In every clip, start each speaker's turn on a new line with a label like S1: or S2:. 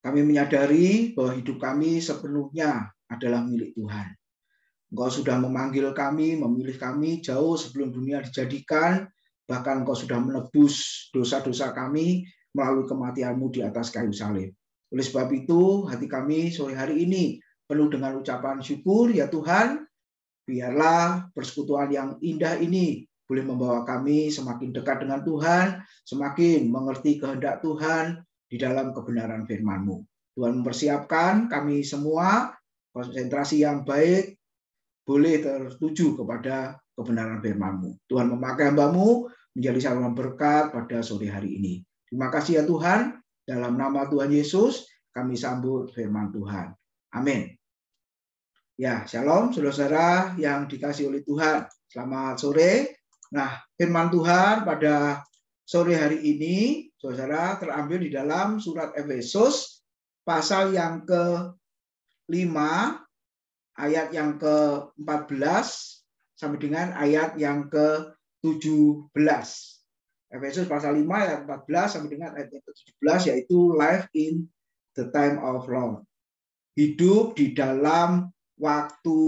S1: Kami menyadari bahwa hidup kami sepenuhnya adalah milik Tuhan. Engkau sudah memanggil kami, memilih kami jauh sebelum dunia dijadikan, bahkan Engkau sudah menebus dosa-dosa kami melalui kematian-Mu di atas kayu salib. Oleh sebab itu, hati kami sore hari ini penuh dengan ucapan syukur, ya Tuhan, biarlah persekutuan yang indah ini boleh membawa kami semakin dekat dengan Tuhan, semakin mengerti kehendak Tuhan di dalam kebenaran firman-Mu. Tuhan mempersiapkan kami semua, konsentrasi yang baik boleh tertuju kepada kebenaran firman-Mu. Tuhan memakai hamba-Mu menjadi saluran berkat pada sore hari ini. Terima kasih ya Tuhan, dalam nama Tuhan Yesus kami sambut firman Tuhan. Amin. Ya, shalom saudara-saudara yang dikasihi oleh Tuhan. Selamat sore. Nah, firman Tuhan pada sore hari ini, saudara, terambil di dalam surat Efesus pasal yang ke-5, ayat yang ke-14 sampai dengan ayat yang ke-17. Efesus pasal 5 ayat 14 sampai dengan ayat yang ke-17, yaitu life in the time of Lord. Hidup di dalam waktu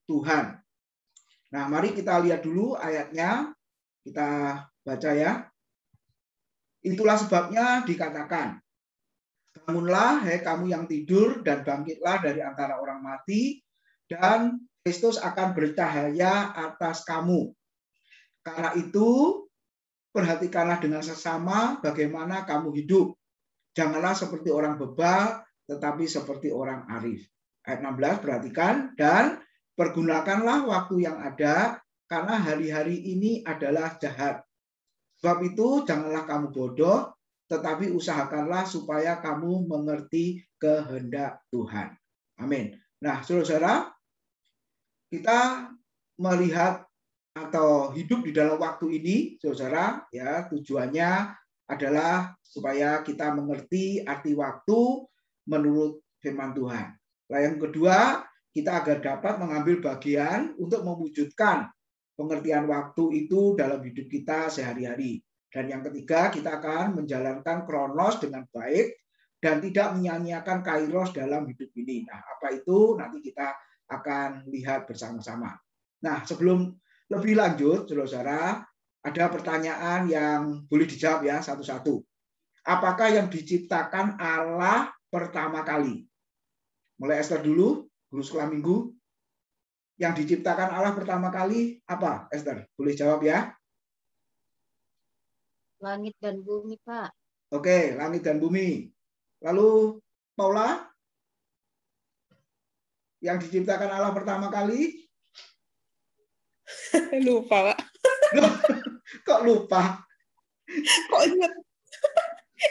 S1: Tuhan. Nah, mari kita lihat dulu ayatnya. Kita baca ya. Itulah sebabnya dikatakan, bangunlah, hai kamu yang tidur, dan bangkitlah dari antara orang mati, dan Kristus akan bercahaya atas kamu. Karena itu, perhatikanlah dengan sesama bagaimana kamu hidup. Janganlah seperti orang bebal, tetapi seperti orang arif. Ayat 16, perhatikan, dan pergunakanlah waktu yang ada, karena hari-hari ini adalah jahat. Sebab itu, janganlah kamu bodoh, tetapi usahakanlah supaya kamu mengerti kehendak Tuhan. Amin. Nah, saudara-saudara, kita melihat atau hidup di dalam waktu ini, saudara, ya tujuannya adalah supaya kita mengerti arti waktu menurut firman Tuhan. Nah, yang kedua, kita agar dapat mengambil bagian untuk mewujudkan pengertian waktu itu dalam hidup kita sehari-hari. Dan yang ketiga, kita akan menjalankan kronos dengan baik dan tidak menyia-nyiakan kairos dalam hidup ini. Nah, apa itu? Nanti kita akan lihat bersama-sama. Nah, sebelum lebih lanjut, saudara, ada pertanyaan yang boleh dijawab ya satu-satu. Apakah yang diciptakan Allah pertama kali? Mulai Esther dulu, guru sekolah minggu. Yang diciptakan Allah pertama kali apa, Esther? Boleh jawab ya?
S2: Langit dan bumi, Pak.
S1: Oke, langit dan bumi. Lalu Paula? Yang diciptakan Allah pertama kali?
S3: Lupa, Pak.
S1: Loh, kok lupa?
S3: Kok ingat?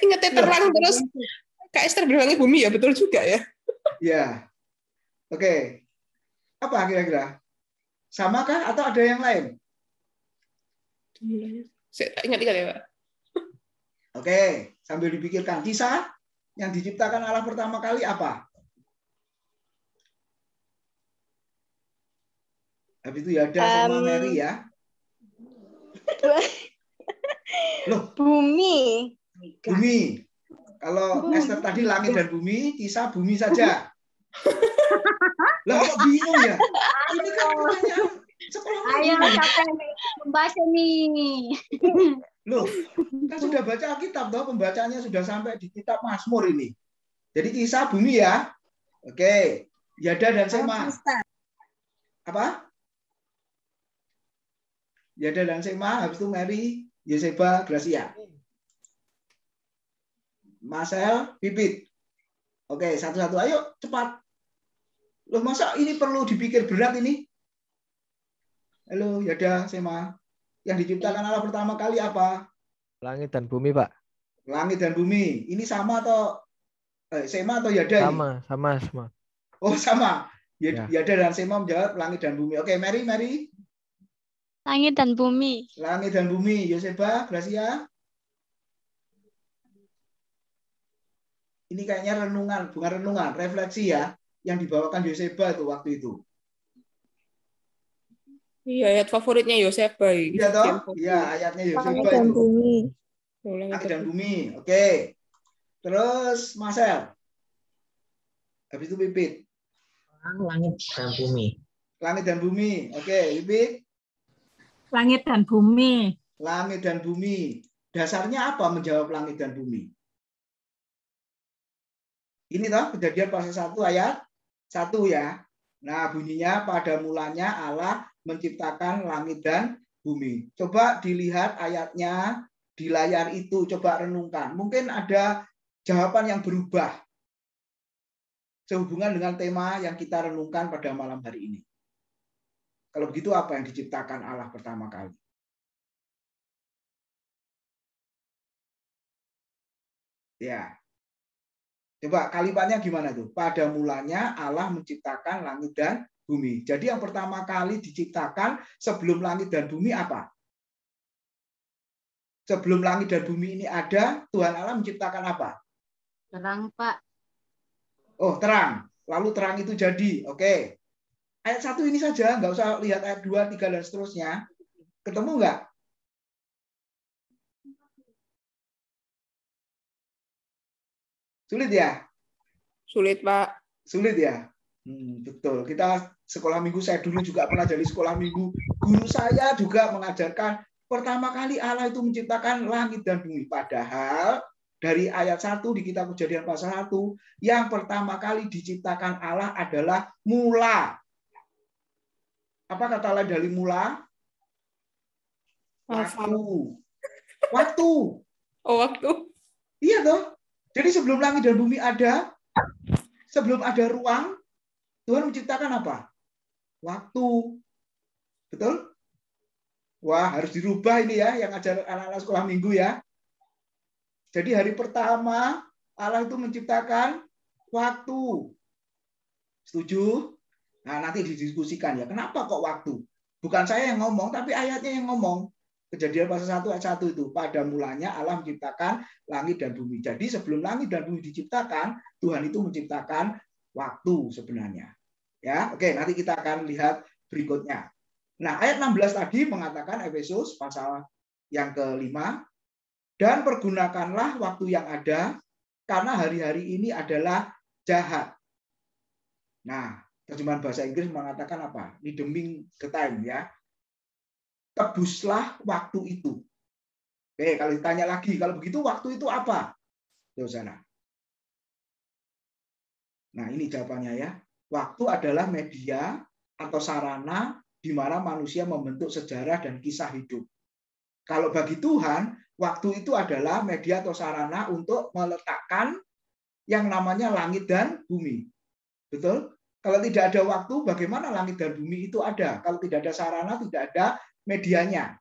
S3: Ingatnya terang terus. Kak Esther bilang bumi ya, betul juga ya?
S1: Ya. Oke. Apa kira-kira? Samakah atau ada yang lain?
S3: Saya ingat-ingat ya, Pak.
S1: Oke, sambil dipikirkan. Kisah yang diciptakan Allah pertama kali apa? Habis itu ya ada sama Mary ya. Loh,
S2: bumi.
S1: Bumi. Kalau Esther tadi langit dan bumi, Kisah bumi saja. Lah kok bingung ya? Ini kan pertanyaan sekolah.
S2: Ayo siapa yang membaca nih?
S1: Loh, kan sudah baca Alkitab toh, pembacanya sudah sampai di kitab Mazmur ini. Jadi Kisah bumi ya. Oke. Yada dan Sema. Apa? Yada dan Sema, habis itu Mary, Yoseba, Gracia. Marcel, Pipit. Oke, satu-satu. Ayo, cepat. Loh, masa ini perlu dipikir berat ini? Halo, Yada, Sema. Yang diciptakan Allah pertama kali apa?
S4: Langit dan bumi, Pak.
S1: Langit dan bumi. Ini sama atau Sema atau Yada ini?
S4: Sama.
S1: Oh, sama.
S4: Ya.
S1: Yada dan Sema menjawab langit dan bumi. Oke, Mary.
S2: Langit dan bumi.
S1: Langit dan bumi. Yoseba, Gracia. Ini kayaknya renungan, bukan renungan, refleksi ya, yang dibawakan Yoseba itu waktu itu.
S3: Iya, ayat favoritnya Yoseba.
S1: Iya toh? Iya, ayatnya Yoseba
S2: Langit dan
S1: itu.
S2: bumi.
S1: Langit dan bumi. Oke. Terus Marcel. Habis itu Pipit.
S5: Langit dan bumi.
S1: Langit dan bumi. Oke, Pipit.
S6: Langit dan bumi.
S1: Langit dan bumi. Dasarnya apa menjawab langit dan bumi? Ini toh Kejadian pasal 1 ayat 1 ya. Nah, bunyinya pada mulanya Allah menciptakan langit dan bumi. Coba dilihat ayatnya di layar itu, coba renungkan. Mungkin ada jawaban yang berubah sehubungan dengan tema yang kita renungkan pada malam hari ini. Kalau begitu apa yang diciptakan Allah pertama kali? Ya. Coba kalimatnya gimana tuh? Pada mulanya Allah menciptakan langit dan bumi. Jadi yang pertama kali diciptakan sebelum langit dan bumi apa? Sebelum langit dan bumi ini ada, Tuhan Allah menciptakan apa?
S2: Terang, Pak.
S1: Oh, terang. Lalu terang itu jadi. Oke. Ayat 1 ini saja, nggak usah lihat ayat 2, 3, dan seterusnya. Ketemu nggak? Sulit ya?
S3: Sulit, Pak.
S1: Sulit ya? Betul. Kita sekolah minggu, saya dulu juga pernah jadi sekolah minggu. Guru saya juga mengajarkan pertama kali Allah itu menciptakan langit dan bumi. Padahal dari ayat 1 di kitab Kejadian pasal 1, yang pertama kali diciptakan Allah adalah mula. Apa kata lain dari mula? Waktu. Waktu.
S3: Oh, waktu.
S1: Iya toh? Jadi sebelum langit dan bumi ada, sebelum ada ruang, Tuhan menciptakan apa? Waktu. Betul? Wah, harus dirubah ini ya, yang ajar anak-anak sekolah minggu ya. Jadi hari pertama, Allah itu menciptakan waktu. Setuju? Nah, nanti didiskusikan ya. Kenapa kok waktu? Bukan saya yang ngomong, tapi ayatnya yang ngomong. Kejadian pasal 1 ayat 1 itu. Pada mulanya Allah menciptakan langit dan bumi. Jadi sebelum langit dan bumi diciptakan, Tuhan itu menciptakan waktu sebenarnya. Ya, oke, nanti kita akan lihat berikutnya. Nah, ayat 16 tadi mengatakan Efesus pasal yang kelima, dan pergunakanlah waktu yang ada, karena hari-hari ini adalah jahat. Nah, terjemahan bahasa Inggris mengatakan apa? Redeeming the time ya. Tebuslah waktu itu. Oke, kalau ditanya lagi, kalau begitu waktu itu apa? Saudara. Nah, ini jawabannya ya. Waktu adalah media atau sarana di mana manusia membentuk sejarah dan kisah hidup. Kalau bagi Tuhan, waktu itu adalah media atau sarana untuk meletakkan yang namanya langit dan bumi. Betul? Kalau tidak ada waktu, bagaimana langit dan bumi itu ada? Kalau tidak ada sarana, tidak ada medianya.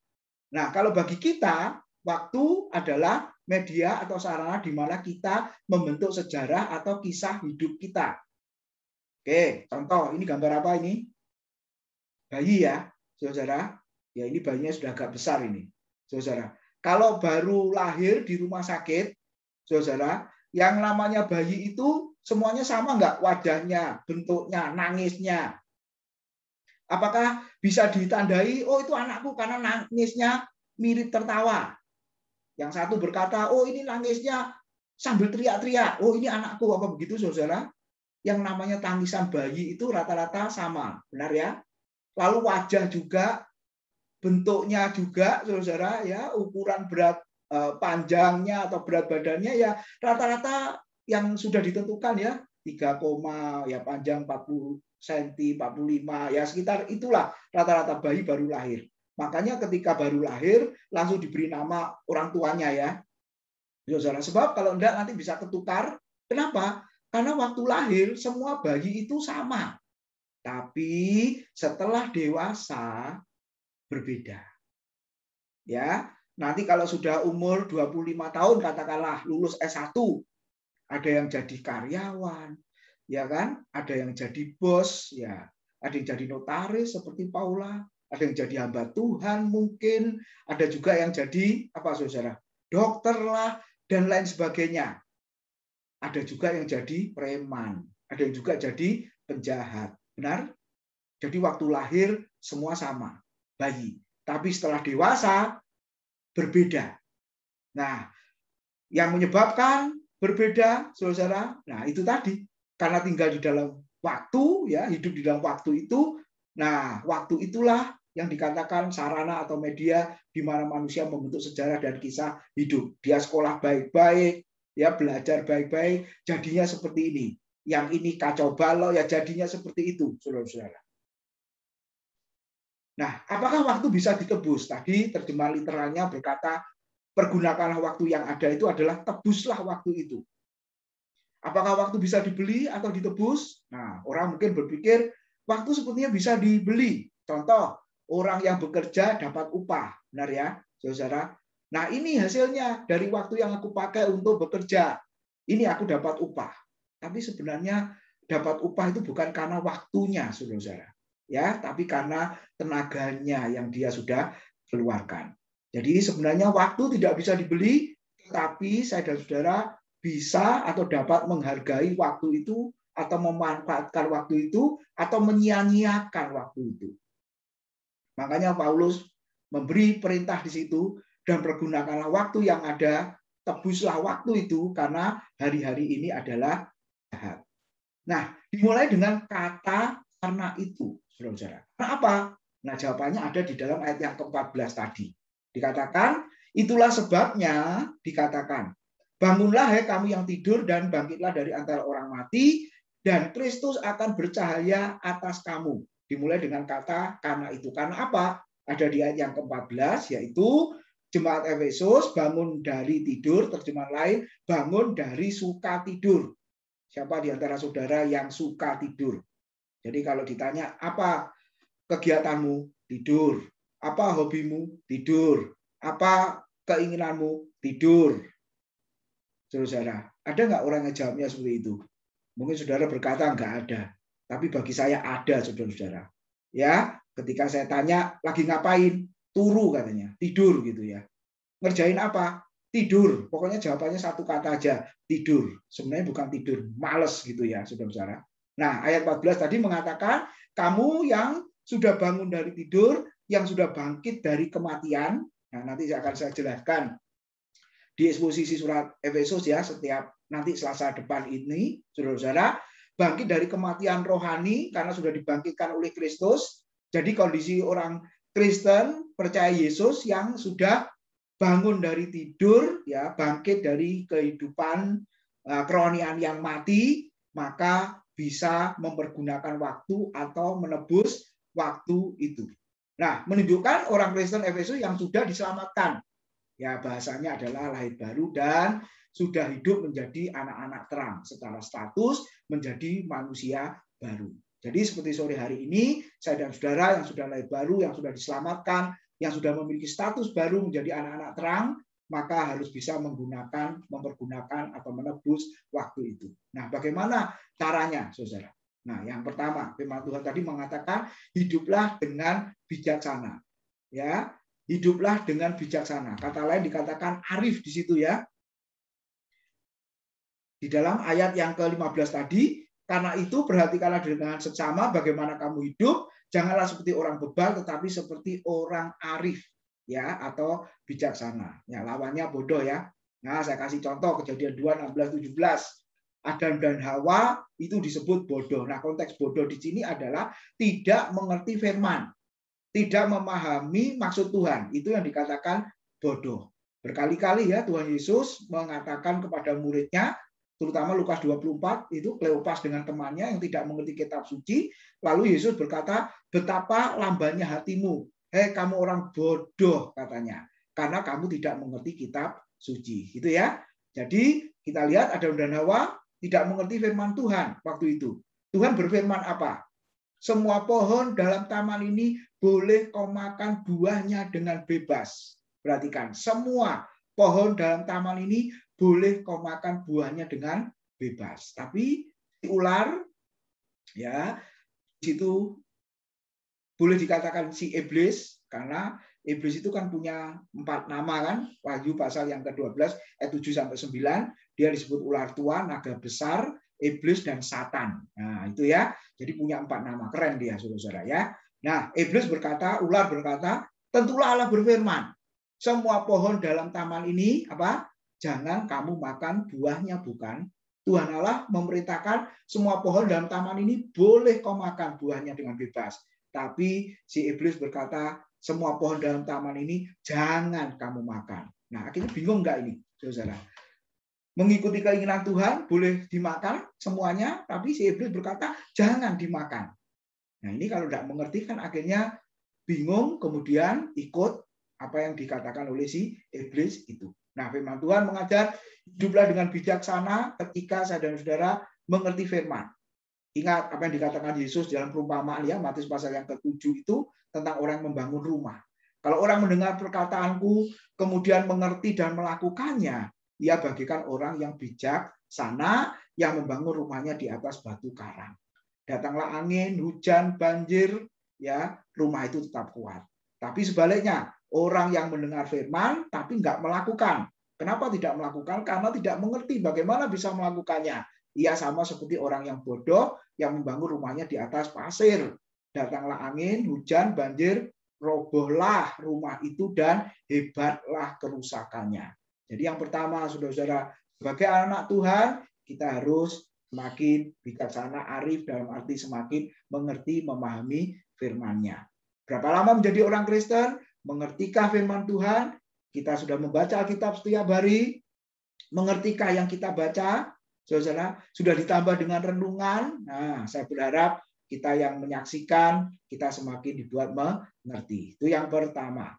S1: Nah, kalau bagi kita, waktu adalah media atau sarana di mana kita membentuk sejarah atau kisah hidup kita. Oke, contoh, ini gambar apa ini? Bayi ya, saudara. Ya, ini bayinya sudah agak besar ini, saudara. Kalau baru lahir di rumah sakit, saudara, yang namanya bayi itu semuanya sama nggak wajahnya, bentuknya, nangisnya? Apakah bisa ditandai, oh itu anakku karena nangisnya mirip tertawa. Yang satu berkata, oh ini nangisnya sambil teriak-teriak. Oh ini anakku, apa begitu saudara? Yang namanya tangisan bayi itu rata-rata sama. Benar ya? Lalu wajah juga, bentuknya juga saudara, ya ukuran berat panjangnya atau berat badannya ya rata-rata yang sudah ditentukan ya 3, ya panjang 40 cm, 45, ya sekitar itulah rata-rata bayi baru lahir. Makanya ketika baru lahir langsung diberi nama orang tuanya ya. Saudara, sebab kalau enggak nanti bisa ketukar. Kenapa? Karena waktu lahir semua bayi itu sama. Tapi setelah dewasa berbeda. Ya, nanti kalau sudah umur 25 tahun katakanlah lulus S1, ada yang jadi karyawan, ya kan? Ada yang jadi bos, ya. Ada yang jadi notaris seperti Paula, ada yang jadi hamba Tuhan mungkin, ada juga yang jadi apa saudara? Dokter lah dan lain sebagainya. Ada juga yang jadi preman, ada yang juga jadi penjahat. Benar? Jadi waktu lahir semua sama, bayi. Tapi setelah dewasa berbeda. Nah, yang menyebabkan berbeda, saudara, nah itu tadi karena tinggal di dalam waktu, ya, hidup di dalam waktu itu. Nah, waktu itulah yang dikatakan sarana atau media di mana manusia membentuk sejarah dan kisah hidup. Dia sekolah baik-baik, ya, belajar baik-baik, jadinya seperti ini. Yang ini kacau balau, ya jadinya seperti itu, saudara-saudara. Nah, apakah waktu bisa ditebus? Tadi terjemahan literalnya berkata, pergunakanlah waktu yang ada itu adalah tebuslah waktu itu. Apakah waktu bisa dibeli atau ditebus? Nah, orang mungkin berpikir waktu sepertinya bisa dibeli. Contoh, orang yang bekerja dapat upah. Benar ya, saudara? Nah, ini hasilnya dari waktu yang aku pakai untuk bekerja. Ini aku dapat upah. Tapi sebenarnya dapat upah itu bukan karena waktunya, saudara-saudara. Ya, tapi karena tenaganya yang dia sudah keluarkan. Jadi sebenarnya waktu tidak bisa dibeli, tetapi saya dan saudara bisa atau dapat menghargai waktu itu atau memanfaatkan waktu itu atau menyia-nyiakan waktu itu. Makanya Paulus memberi perintah di situ, dan pergunakanlah waktu yang ada, tebuslah waktu itu karena hari-hari ini adalah jahat. Nah, dimulai dengan kata karena itu, saudara-saudara. Kenapa? Nah, jawabannya ada di dalam ayat yang ke-14 tadi. Dikatakan, itulah sebabnya dikatakan, bangunlah hai kamu yang tidur dan bangkitlah dari antara orang mati, dan Kristus akan bercahaya atas kamu. Dimulai dengan kata karena itu. Karena apa? Ada di ayat yang ke-14, yaitu jemaat Efesus bangun dari tidur, terjemahan lain, bangun dari suka tidur. Siapa di antara saudara yang suka tidur? Jadi kalau ditanya, apa kegiatanmu? Tidur. Apa hobimu? Tidur. Apa keinginanmu? Tidur. Saudara, ada nggak orang yang jawabnya seperti itu? Mungkin saudara berkata nggak ada. Tapi bagi saya ada, saudara-saudara. Ya, ketika saya tanya, lagi ngapain? Turu katanya, tidur gitu ya. Ngerjain apa? Tidur. Pokoknya jawabannya satu kata aja, tidur. Sebenarnya bukan tidur, males gitu ya, saudara-saudara. Nah, ayat 14 tadi mengatakan, kamu yang sudah bangun dari tidur, yang sudah bangkit dari kematian. Nah, nanti akan saya jelaskan di eksposisi surat Efesus ya, setiap nanti Selasa depan ini, saudara-saudara, bangkit dari kematian rohani karena sudah dibangkitkan oleh Kristus. Jadi kondisi orang Kristen percaya Yesus yang sudah bangun dari tidur, ya, bangkit dari kehidupan kerohanian yang mati, maka bisa mempergunakan waktu atau menebus waktu itu. Nah, menunjukkan orang Kristen Efesus yang sudah diselamatkan. Ya, bahasanya adalah lahir baru dan sudah hidup menjadi anak-anak terang secara status menjadi manusia baru. Jadi seperti sore hari ini, saya dan saudara yang sudah lahir baru, yang sudah diselamatkan, yang sudah memiliki status baru menjadi anak-anak terang, maka harus bisa mempergunakan atau menebus waktu itu. Nah, bagaimana caranya, saudara? Nah, yang pertama, firman Tuhan tadi mengatakan hiduplah dengan bijaksana. Ya, hiduplah dengan bijaksana. Kata lain dikatakan arif di situ ya. Di dalam ayat yang ke-15 tadi, karena itu perhatikanlah dengan seksama bagaimana kamu hidup, janganlah seperti orang bebal tetapi seperti orang arif ya, atau bijaksana. Ya, lawannya bodoh ya. Nah, saya kasih contoh Kejadian 2:16-17. Adam dan Hawa itu disebut bodoh. Nah, konteks bodoh di sini adalah tidak mengerti firman, tidak memahami maksud Tuhan. Itu yang dikatakan bodoh. Berkali-kali ya Tuhan Yesus mengatakan kepada muridnya, terutama Lukas 24, itu Kleopas dengan temannya yang tidak mengerti kitab suci. Lalu Yesus berkata, betapa lambannya hatimu. Hei kamu orang bodoh, katanya. Karena kamu tidak mengerti kitab suci. Gitu ya. Jadi kita lihat Adam dan Hawa tidak mengerti firman Tuhan waktu itu. Tuhan berfirman apa? Semua pohon dalam taman ini boleh kau makan buahnya dengan bebas. Perhatikan, semua pohon dalam taman ini boleh kau makan buahnya dengan bebas. Tapi ular, ya, di situ boleh dikatakan si iblis, karena iblis itu kan punya 4 nama kan, Wahyu pasal yang ke-12 ayat 7-9, dia disebut ular tua, naga besar, iblis dan Satan. Nah, itu ya. Jadi punya 4 nama, keren dia saudara-saudara ya. Nah, iblis berkata, ular berkata, tentulah Allah berfirman, semua pohon dalam taman ini apa? Jangan kamu makan buahnya, bukan, Tuhan Allah memerintahkan semua pohon dalam taman ini boleh kau makan buahnya dengan bebas. Tapi si iblis berkata, semua pohon dalam taman ini jangan kamu makan. Nah, akhirnya bingung nggak ini, saudara? Mengikuti keinginan Tuhan boleh dimakan semuanya, tapi si iblis berkata jangan dimakan. Nah, ini kalau tidak mengerti kan akhirnya bingung, kemudian ikut apa yang dikatakan oleh si iblis itu. Nah, firman Tuhan mengajar, hiduplah dengan bijaksana ketika saudara-saudara mengerti firman. Ingat apa yang dikatakan Yesus dalam perumpamaan ya, Matius pasal yang ke-7 itu tentang orang yang membangun rumah. Kalau orang mendengar perkataanku, kemudian mengerti dan melakukannya, ia bagikan orang yang bijaksana yang membangun rumahnya di atas batu karang. Datanglah angin, hujan, banjir, ya rumah itu tetap kuat. Tapi sebaliknya, orang yang mendengar firman tapi nggak melakukan. Kenapa tidak melakukan? Karena tidak mengerti bagaimana bisa melakukannya. Ia sama seperti orang yang bodoh yang membangun rumahnya di atas pasir. Datanglah angin, hujan, banjir, robohlah rumah itu dan hebatlah kerusakannya. Jadi yang pertama, saudara-saudara, sebagai anak Tuhan, kita harus semakin bijaksana, arif, dalam arti semakin mengerti, memahami firman-Nya. Berapa lama menjadi orang Kristen? Mengertikah firman Tuhan? Kita sudah membaca Alkitab setiap hari? Mengertikah yang kita baca? Saudara, sudah ditambah dengan renungan. Nah, saya berharap kita yang menyaksikan, kita semakin dibuat mengerti. Itu yang pertama.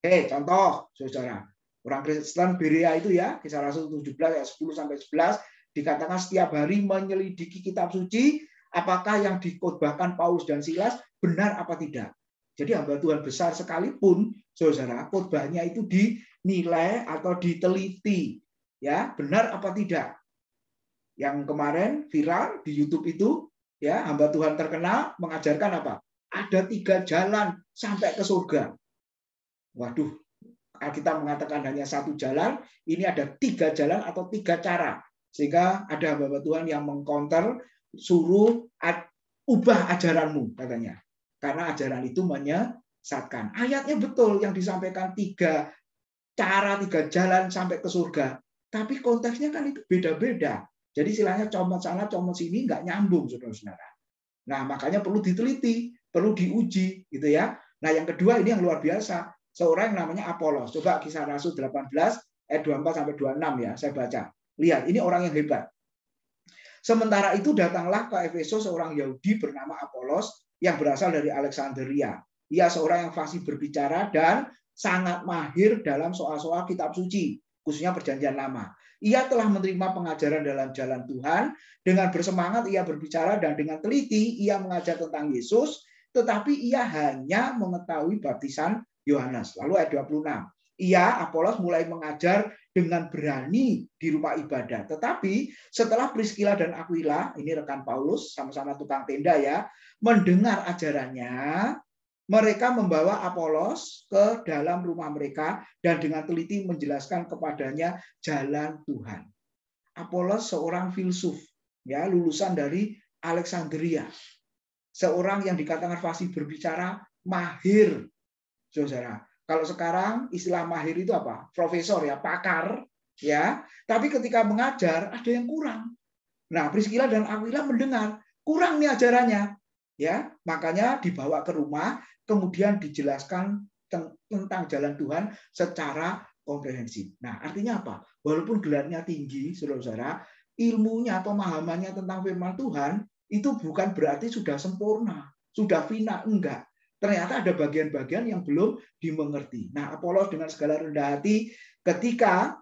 S1: Contoh, saudara. Orang Kristen Berea itu ya, Kisah Rasul 17 ayat 10-11, dikatakan setiap hari menyelidiki kitab suci, apakah yang dikhotbahkan Paulus dan Silas benar apa tidak. Jadi hamba Tuhan besar sekalipun, saudara, khotbahnya itu dinilai atau diteliti. Ya, benar apa tidak. Yang kemarin viral di YouTube itu, ya hamba Tuhan terkenal mengajarkan apa? Ada 3 jalan sampai ke surga. Waduh, Alkitab mengatakan hanya 1 jalan, ini ada 3 jalan atau 3 cara. Sehingga ada hamba Tuhan yang mengcounter, suruh ubah ajaranmu katanya. Karena ajaran itu menyesatkan. Ayatnya betul yang disampaikan 3 cara, 3 jalan sampai ke surga. Tapi konteksnya kan itu beda-beda. Jadi istilahnya comot sana, comot sini nggak nyambung, saudara-saudara. Nah, makanya perlu diteliti, perlu diuji, gitu ya. Nah, yang kedua ini yang luar biasa. Seorang yang namanya Apolos. Coba Kisah Rasul 18 ayat 24-26 ya, saya baca. Lihat, ini orang yang hebat. Sementara itu datanglah ke Efesus seorang Yahudi bernama Apolos yang berasal dari Alexandria. Ia seorang yang fasih berbicara dan sangat mahir dalam soal-soal kitab suci, khususnya Perjanjian Lama. Ia telah menerima pengajaran dalam jalan Tuhan, dengan bersemangat ia berbicara dan dengan teliti ia mengajar tentang Yesus, tetapi ia hanya mengetahui baptisan Yohanes. Lalu ayat 26. Ia, Apolos, mulai mengajar dengan berani di rumah ibadat. Tetapi setelah Priskila dan Aquila, ini rekan Paulus, sama-sama tukang tenda ya, mendengar ajarannya, mereka membawa Apolos ke dalam rumah mereka dan dengan teliti menjelaskan kepadanya jalan Tuhan. Apolos seorang filsuf, ya, lulusan dari Alexandria. Seorang yang dikatakan fasih berbicara, mahir. Saudara, kalau sekarang istilah mahir itu apa? Profesor ya, pakar, ya. Tapi ketika mengajar ada yang kurang. Nah, Priskila dan Aquila mendengar, kurang nih ajarannya. Ya, makanya dibawa ke rumah, kemudian dijelaskan tentang jalan Tuhan secara komprehensif. Nah, artinya apa? Walaupun gelarnya tinggi, saudara-saudara, ilmunya, pemahamannya tentang firman Tuhan itu bukan berarti sudah sempurna, sudah final, enggak. Ternyata ada bagian-bagian yang belum dimengerti. Nah, Apolos dengan segala rendah hati ketika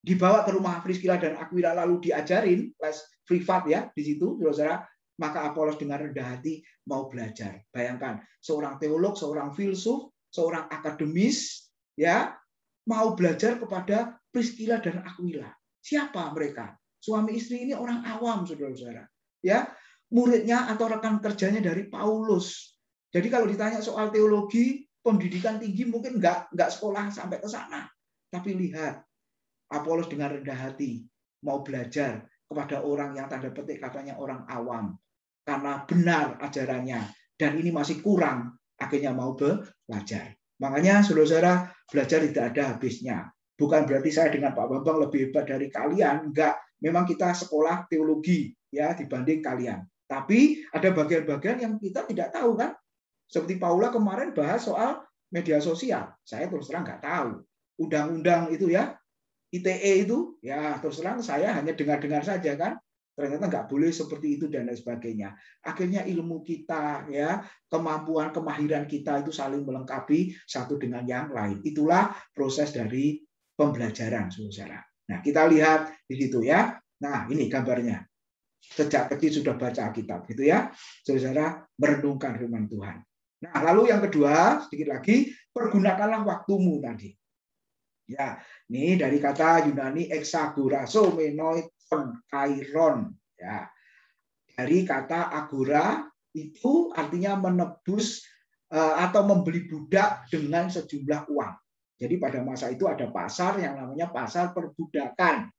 S1: dibawa ke rumah Priskila dan Aquila lalu diajarin les privat ya di situ, saudara, maka Apolos dengan rendah hati mau belajar. Bayangkan, seorang teolog, seorang filsuf, seorang akademis, ya, mau belajar kepada Priskila dan Aquila. Siapa mereka? Suami istri ini orang awam, saudara-saudara. Ya, muridnya atau rekan kerjanya dari Paulus. Jadi kalau ditanya soal teologi, pendidikan tinggi mungkin nggak sekolah sampai ke sana. Tapi lihat, Apolos dengan rendah hati mau belajar kepada orang yang tanda petik katanya orang awam. Karena benar ajarannya. Dan ini masih kurang. Akhirnya mau belajar. Makanya saudara-saudara belajar tidak ada habisnya. Bukan berarti saya dengan Pak Bambang lebih hebat dari kalian, enggak. Memang kita sekolah teologi ya dibanding kalian. Tapi ada bagian-bagian yang kita tidak tahu kan. Seperti Paula kemarin bahas soal media sosial. Saya terus terang nggak tahu. Undang-undang itu ya, ITE itu, ya terus terang saya hanya dengar-dengar saja kan. Ternyata nggak boleh seperti itu dan lain sebagainya. Akhirnya ilmu kita, ya kemampuan, kemahiran kita itu saling melengkapi satu dengan yang lain. Itulah proses dari pembelajaran, saudara. Nah, kita lihat di situ ya. Nah, ini gambarnya. Sejak kecil sudah baca Alkitab, gitu ya, saudara, merenungkan firman Tuhan. Nah, lalu yang kedua, sedikit lagi, pergunakanlah waktumu tadi. Ya, ini dari kata Yunani exagorazo menoiton kairon. Ya, dari kata agora itu artinya menebus atau membeli budak dengan sejumlah uang. Jadi pada masa itu ada pasar yang namanya pasar perbudakan.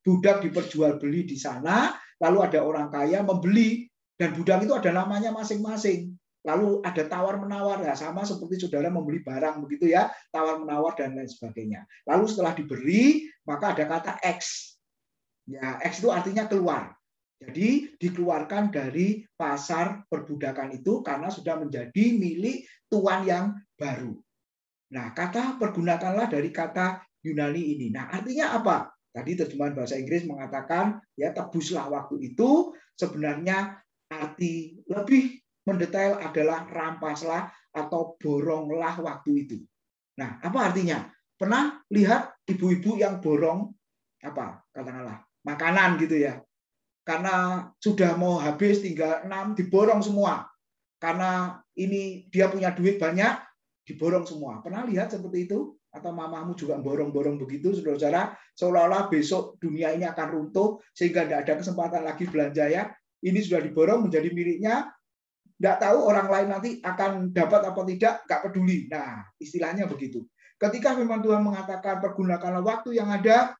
S1: Budak diperjualbeli di sana, lalu ada orang kaya membeli, dan budak itu ada namanya masing-masing. Lalu ada tawar-menawar, ya sama seperti saudara membeli barang begitu ya, tawar-menawar dan lain sebagainya. Lalu setelah diberi, maka ada kata X. Ya, X itu artinya keluar. Jadi dikeluarkan dari pasar perbudakan itu karena sudah menjadi milik tuan yang baru. Nah, kata pergunakanlah dari kata Yunani ini. Nah, artinya apa? Tadi terjemahan bahasa Inggris mengatakan, ya tebuslah waktu itu, sebenarnya arti lebih mendetail adalah rampaslah atau boronglah waktu itu. Nah, apa artinya? Pernah lihat ibu-ibu yang borong apa? Katakanlah makanan gitu ya. Karena sudah mau habis tinggal 6 diborong semua. Karena ini dia punya duit banyak, diborong semua. Pernah lihat seperti itu? Atau mamamu juga borong-borong begitu, saudara-saudara, seolah-olah besok dunia ini akan runtuh sehingga tidak ada kesempatan lagi belanja ya. Ini sudah diborong menjadi miliknya, tidak tahu orang lain nanti akan dapat apa tidak, nggak peduli. Nah, istilahnya begitu. Ketika firman Tuhan mengatakan pergunakanlah waktu yang ada,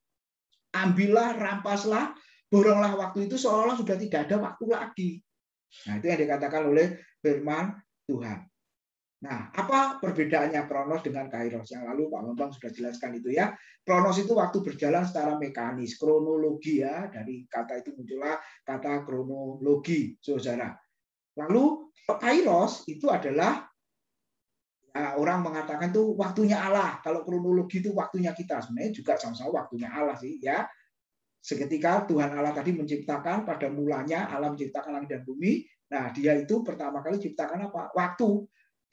S1: ambillah, rampaslah, boronglah waktu itu, seolah-olah sudah tidak ada waktu lagi. Nah, itu yang dikatakan oleh firman Tuhan. Nah, apa perbedaannya Kronos dengan Kairos? Yang lalu Pak Bambang sudah jelaskan itu ya. Kronos itu waktu berjalan secara mekanis, kronologi ya. Dari kata itu muncullah kata kronologi, saudara. Lalu Kairos itu adalah ya, orang mengatakan itu waktunya Allah. Kalau kronologi itu waktunya kita. Sebenarnya juga sama-sama waktunya Allah sih ya. Seketika Tuhan Allah tadi menciptakan, pada mulanya Allah menciptakan langit dan bumi. Nah, dia itu pertama kali ciptakan apa? Waktu.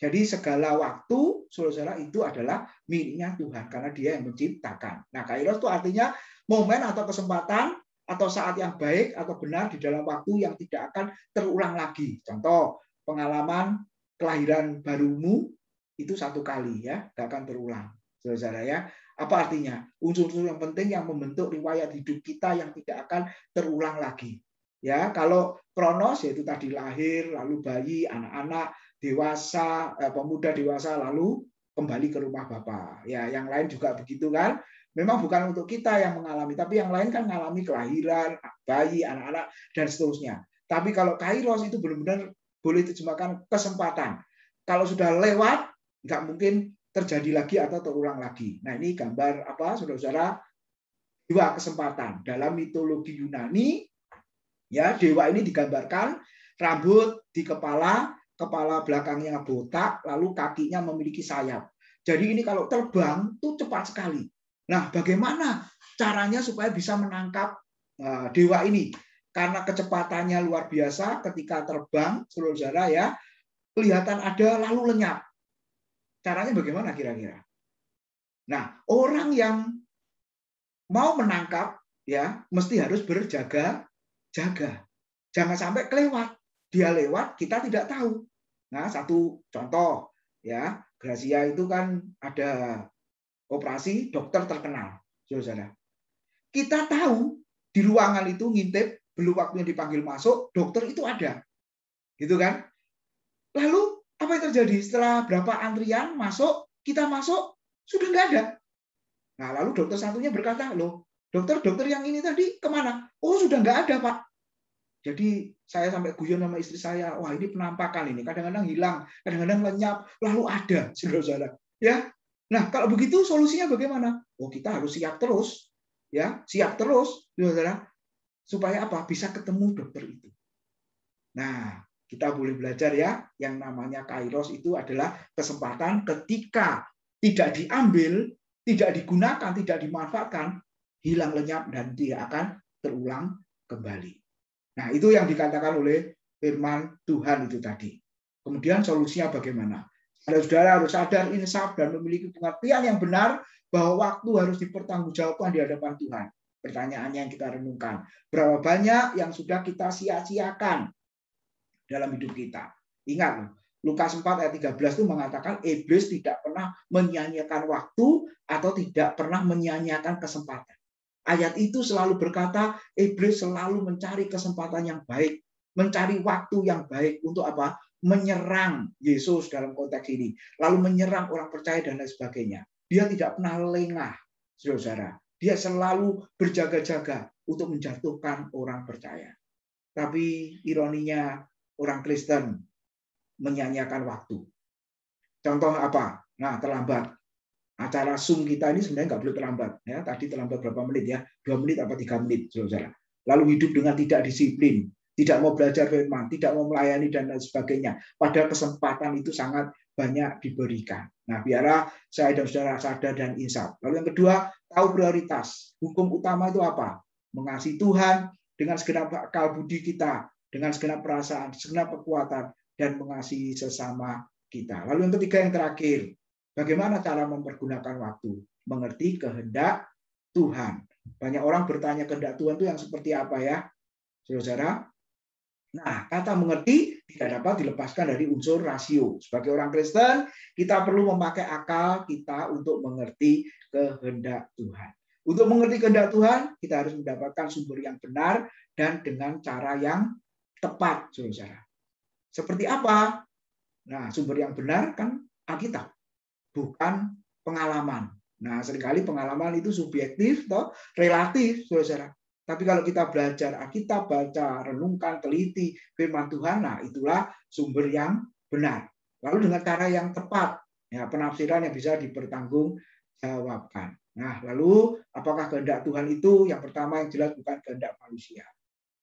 S1: Jadi segala waktu, saudara, itu adalah miliknya Tuhan karena Dia yang menciptakan. Nah, Kairos itu artinya momen atau kesempatan atau saat yang baik atau benar di dalam waktu yang tidak akan terulang lagi. Contoh, pengalaman kelahiran barumu itu satu kali ya, nggak akan terulang, saudara ya. Apa artinya? Unsur-unsur yang penting yang membentuk riwayat hidup kita yang tidak akan terulang lagi. Ya, kalau Kronos yaitu tadi lahir, lalu bayi, anak-anak, dewasa, pemuda dewasa, lalu kembali ke rumah Bapa. Ya, yang lain juga begitu kan. Memang bukan untuk kita yang mengalami, tapi yang lain kan mengalami kelahiran, bayi, anak-anak, dan seterusnya. Tapi kalau Kairos itu benar-benar boleh diterjemahkan kesempatan. Kalau sudah lewat, nggak mungkin terjadi lagi atau terulang lagi. Nah, ini gambar apa, saudara-saudara? Dua kesempatan. Dalam mitologi Yunani, ya dewa ini digambarkan rambut di kepala belakangnya botak, lalu kakinya memiliki sayap. Jadi ini kalau terbang itu cepat sekali. Nah, bagaimana caranya supaya bisa menangkap dewa ini? Karena kecepatannya luar biasa ketika terbang, saudara ya, kelihatan ada lalu lenyap. Caranya bagaimana kira-kira? Nah, orang yang mau menangkap ya mesti harus berjaga-jaga. Jangan sampai kelewat. Dia lewat, kita tidak tahu. Nah, satu contoh ya, Gracia itu kan ada operasi dokter terkenal, saudara. Kita tahu di ruangan itu ngintip, belum waktunya dipanggil masuk, dokter itu ada, gitu kan? Lalu apa yang terjadi setelah berapa antrian masuk, kita masuk sudah nggak ada. Nah, lalu dokter satunya berkata, loh, dokter yang ini tadi kemana? Oh, sudah nggak ada, Pak. Jadi saya sampai guyon sama istri saya, wah ini penampakan ini, kadang-kadang hilang, kadang-kadang lenyap, lalu ada, saudara-saudara. Ya, Nah, kalau begitu solusinya bagaimana? Oh, kita harus siap terus, ya, siap terus, saudara, supaya apa? Bisa ketemu dokter itu. Nah, kita boleh belajar ya, yang namanya kairos itu adalah kesempatan ketika tidak diambil, tidak digunakan, tidak dimanfaatkan, hilang lenyap dan tidak akan terulang kembali. Nah, itu yang dikatakan oleh firman Tuhan itu tadi. Kemudian solusinya bagaimana? Saudara harus sadar, insaf, dan memiliki pengertian yang benar bahwa waktu harus dipertanggungjawabkan di hadapan Tuhan. Pertanyaannya yang kita renungkan, berapa banyak yang sudah kita sia-siakan dalam hidup kita? Ingat, Lukas 4 ayat 13 itu mengatakan iblis tidak pernah menyia-nyiakan waktu atau tidak pernah menyia-nyiakan kesempatan. Ayat itu selalu berkata iblis selalu mencari kesempatan yang baik, mencari waktu yang baik untuk apa? Menyerang Yesus dalam konteks ini, lalu menyerang orang percaya dan lain sebagainya. Dia tidak pernah lengah, saudara. Dia selalu berjaga-jaga untuk menjatuhkan orang percaya. Tapi ironinya orang Kristen menyia-nyiakan waktu. Contoh apa? Nah, terlambat. Acara Zoom kita ini sebenarnya nggak boleh terlambat. Ya, tadi terlambat berapa menit ya? 2 menit apa 3 menit, saudara. Lalu hidup dengan tidak disiplin, tidak mau belajar firman, tidak mau melayani dan lain sebagainya. Padahal kesempatan itu sangat banyak diberikan. Nah, biarlah saya dan saudara sadar dan insaf. Lalu yang kedua, tahu prioritas. Hukum utama itu apa? Mengasihi Tuhan dengan segenap akal budi kita, dengan segenap perasaan, segenap kekuatan, dan mengasihi sesama kita. Lalu yang ketiga, yang terakhir, bagaimana cara mempergunakan waktu? Mengerti kehendak Tuhan. Banyak orang bertanya kehendak Tuhan itu yang seperti apa ya, saudara? Nah, kata mengerti tidak dapat dilepaskan dari unsur rasio. Sebagai orang Kristen, kita perlu memakai akal kita untuk mengerti kehendak Tuhan. Untuk mengerti kehendak Tuhan, kita harus mendapatkan sumber yang benar dan dengan cara yang tepat, saudara. Seperti apa? Nah, sumber yang benar kan Alkitab, bukan pengalaman. Nah, seringkali pengalaman itu subjektif atau relatif, saudara. Tapi kalau kita belajar Alkitab, baca, renungkan, teliti firman Tuhan, nah itulah sumber yang benar. Lalu dengan cara yang tepat, ya, penafsiran yang bisa dipertanggungjawabkan. Nah, lalu apakah kehendak Tuhan itu? Yang pertama yang jelas bukan kehendak manusia.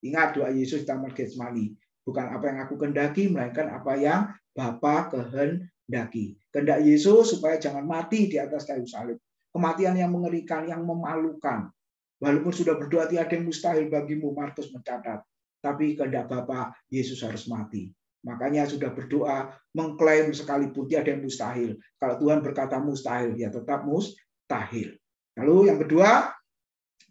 S1: Ingat doa Yesus di Taman Getsemani, bukan apa yang aku kehendaki, melainkan apa yang Bapa kehendaki. Kehendak Yesus supaya jangan mati di atas kayu salib. Kematian yang mengerikan, yang memalukan. Walaupun sudah berdoa tiada yang mustahil bagimu, Markus mencatat. Tapi kehendak Bapa, Yesus harus mati. Makanya sudah berdoa, mengklaim sekalipun tiada yang mustahil. Kalau Tuhan berkata mustahil, ya tetap mustahil. Lalu yang kedua,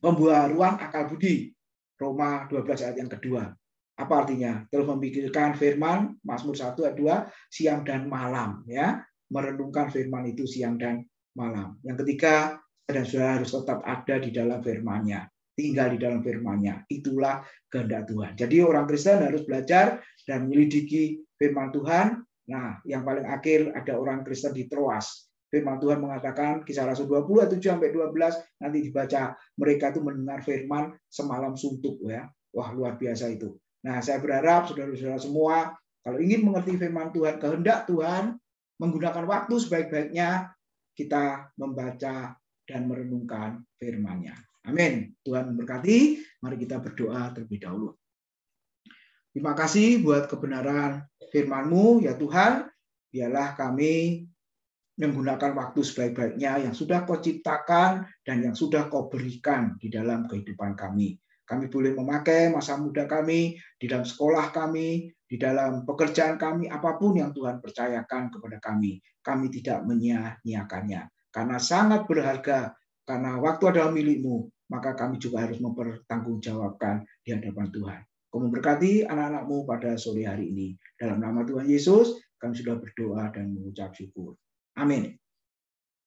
S1: pembaharuan akal budi. Roma 12 ayat yang kedua. Apa artinya? Terus memikirkan firman, Mazmur 1 ayat 2, siang dan malam. Ya, merenungkan firman itu siang dan malam. Yang ketiga, dan saudara harus tetap ada di dalam firman-Nya, tinggal di dalam firman-Nya. Itulah kehendak Tuhan. Jadi orang Kristen harus belajar dan menyelidiki firman Tuhan. Nah, yang paling akhir ada orang Kristen di Troas. Firman Tuhan mengatakan, Kisah Rasul 20:7-12, nanti dibaca, mereka itu mendengar firman semalam suntuk, ya. Wah, luar biasa itu. Nah, saya berharap saudara-saudara semua, kalau ingin mengerti firman Tuhan, kehendak Tuhan, menggunakan waktu sebaik-baiknya, kita membaca dan merenungkan firman-Nya. Amin. Tuhan memberkati. Mari kita berdoa terlebih dahulu. Terima kasih buat kebenaran firman-Mu, ya Tuhan. Biarlah kami menggunakan waktu sebaik-baiknya yang sudah Kau ciptakan dan yang sudah Kau berikan di dalam kehidupan kami. Kami boleh memakai masa muda kami, di dalam sekolah kami, di dalam pekerjaan kami, apapun yang Tuhan percayakan kepada kami. Kami tidak menyia-nyiakannya. Karena sangat berharga, karena waktu adalah milik-Mu, maka kami juga harus mempertanggungjawabkan di hadapan Tuhan. Kau memberkati anak-anak-Mu pada sore hari ini. Dalam nama Tuhan Yesus, kami sudah berdoa dan mengucap syukur. Amin.